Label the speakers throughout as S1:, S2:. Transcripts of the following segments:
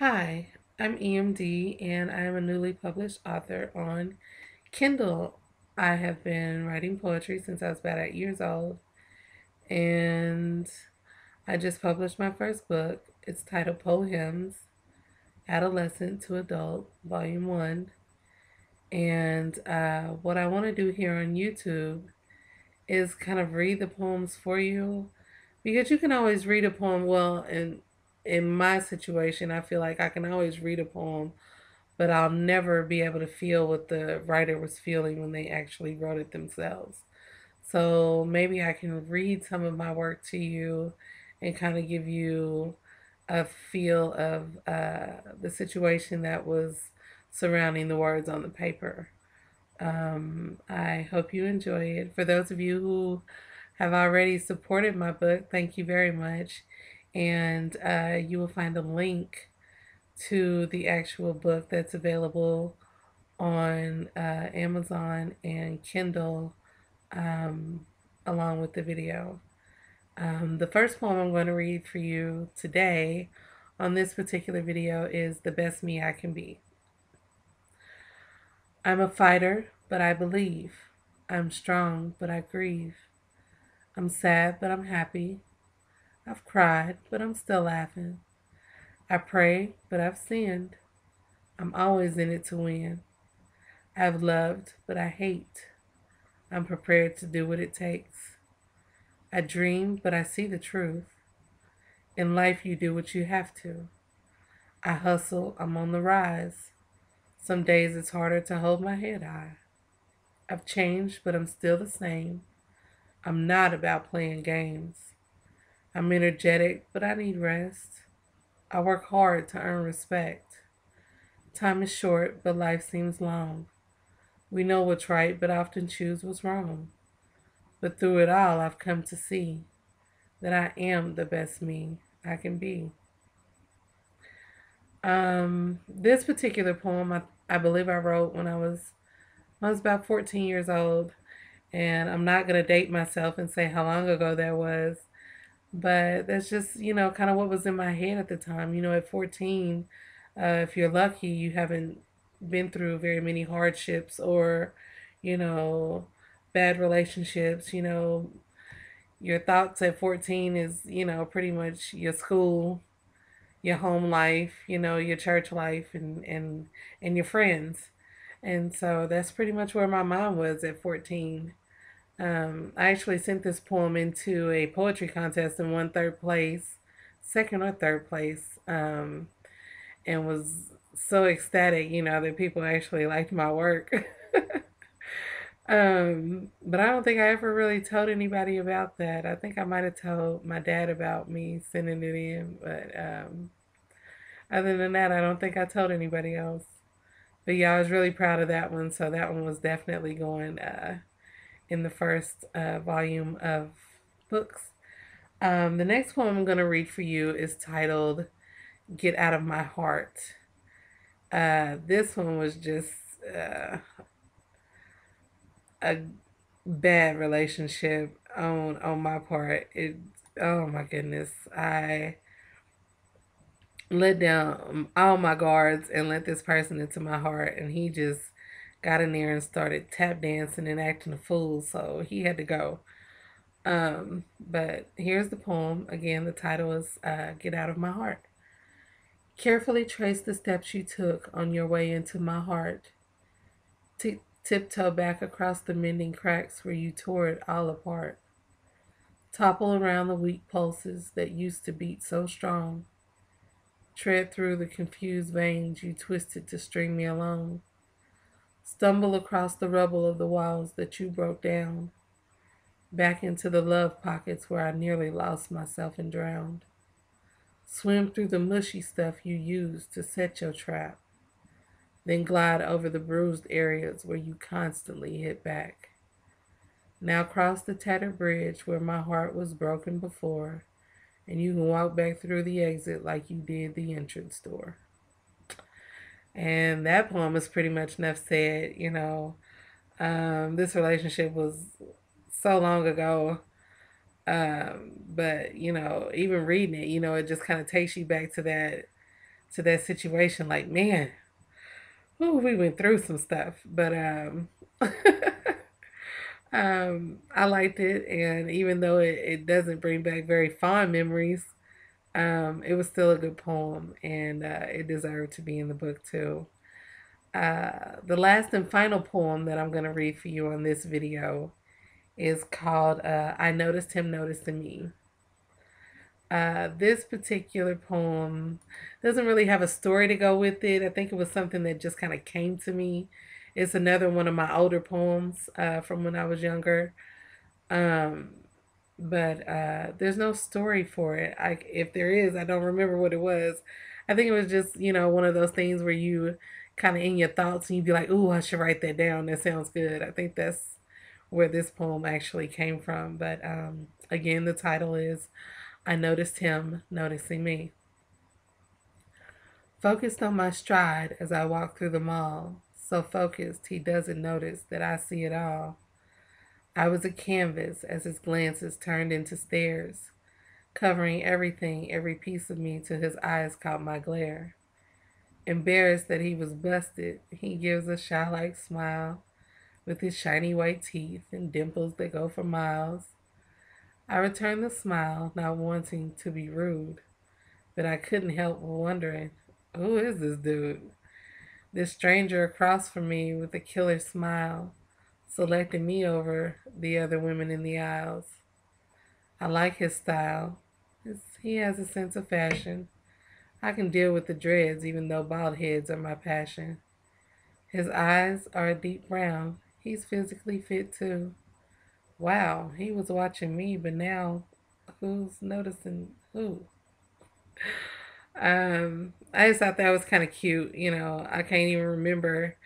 S1: Hi, I'm EMD and I am a newly published author on Kindle. I have been writing poetry since I was about 8 years old, and I just published my first book. It's titled Poems, Adolescent to Adult, Vol.1. And what I want to do here on YouTube is kind of read the poems for you because you can always read a poem. Well, in my situation, I feel like I can always read a poem, but I'll never be able to feel what the writer was feeling when they actually wrote it themselves. So maybe I can read some of my work to you and kind of give you a feel of the situation that was surrounding the words on the paper. I hope you enjoy it. For those of you who have already supported my book, thank you very much. And you will find a link to the actual book that's available on Amazon and Kindle, um, along with the video. The first poem I'm going to read for you today on this particular video is The Best Me I Can Be. I'm a fighter, but I believe. I'm strong, but I grieve. I'm sad, but I'm happy. I've cried, but I'm still laughing. I pray, but I've sinned. I'm always in it to win. I've loved, but I hate. I'm prepared to do what it takes. I dream, but I see the truth. In life, you do what you have to. I hustle, I'm on the rise. Some days it's harder to hold my head high. I've changed, but I'm still the same. I'm not about playing games. I'm energetic, but I need rest. I work hard to earn respect. Time is short, but life seems long. We know what's right, but often choose what's wrong. But through it all, I've come to see that I am the best me I can be. This particular poem, I believe I wrote when I was about 14 years old, and I'm not gonna date myself and say how long ago that was, but that's just kind of what was in my head at the time. At 14, if you're lucky, you haven't been through very many hardships or you know bad relationships. Your thoughts at 14 is pretty much your school, your home life, your church life, and your friends. And so that's pretty much where my mind was at 14. I actually sent this poem into a poetry contest and won third place, second or third place, and was so ecstatic, that people actually liked my work. But I don't think I ever really told anybody about that. I think I might have told my dad about me sending it in, but other than that, I don't think I told anybody else. But yeah, I was really proud of that one. So that one was definitely going in the first volume of books. The next poem I'm going to read for you is titled Get Out of My Heart. This one was just a bad relationship on my part. Oh my goodness. I let down all my guards and let this person into my heart, and he just got in there and started tap dancing and acting a fool, so he had to go. But here's the poem. Again, the title is Get Out of My Heart. Carefully trace the steps you took on your way into my heart. Tiptoe back across the mending cracks where you tore it all apart. Topple around the weak pulses that used to beat so strong. Tread through the confused veins you twisted to string me along. Stumble across the rubble of the walls that you broke down. Back into the love pockets where I nearly lost myself and drowned. Swim through the mushy stuff you used to set your trap. Then glide over the bruised areas where you constantly hit back. Now cross the tattered bridge where my heart was broken before, and you can walk back through the exit like you did the entrance door. And that poem is pretty much enough said. This relationship was so long ago. But even reading it, it just kind of takes you back to to that situation. Like, man, ooh, we went through some stuff, but I liked it, and even though it doesn't bring back very fond memories, it was still a good poem, and it deserved to be in the book too. The last and final poem that I'm going to read for you on this video is called I Noticed Him Noticing Me. This particular poem doesn't really have a story to go with it. I think it was something that just kind of came to me. It's another one of my older poems from when I was younger. Um, but there's no story for it. If there is, I don't remember what it was. I think it was just, one of those things where you kind of in your thoughts and you'd be like, "Ooh, I should write that down. That sounds good." I think that's where this poem actually came from. But again, the title is I Noticed Him Noticing Me. Focused on my stride as I walk through the mall, so focused he doesn't notice that I see it all. I was a canvas as his glances turned into stares, covering everything, every piece of me till his eyes caught my glare. Embarrassed that he was busted, he gives a shy-like smile with his shiny white teeth and dimples that go for miles. I return the smile, not wanting to be rude, but I couldn't help wondering, who is this dude? This stranger across from me with a killer smile, selecting me over the other women in the aisles. I like his style. He has a sense of fashion. I can deal with the dreads even though bald heads are my passion. His eyes are a deep brown. He's physically fit too. Wow, he was watching me, but now who's noticing who? I just thought that was kind of cute. I can't even remember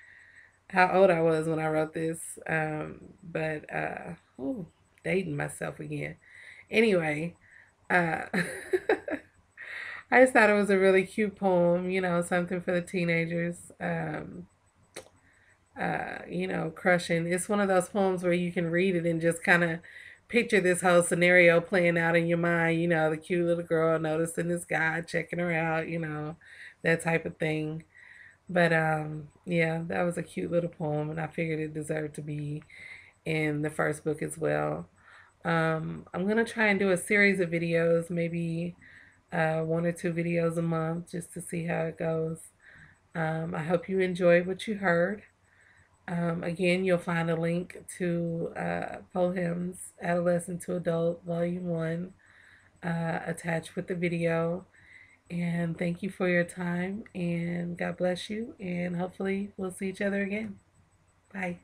S1: how old I was when I wrote this. But ooh, dating myself again. Anyway, uh, I just thought it was a really cute poem. Something for the teenagers. Crushing. It's one of those poems where you can read it and just kind of picture this whole scenario playing out in your mind. The cute little girl noticing this guy, checking her out, that type of thing. But yeah, that was a cute little poem, and I figured it deserved to be in the first book as well. I'm gonna try and do a series of videos, maybe one or two videos a month, just to see how it goes. I hope you enjoyed what you heard. Again, you'll find a link to Poems Adolescent to Adult Vol.1 attached with the video. And thank you for your time, and God bless you, and hopefully we'll see each other again. Bye.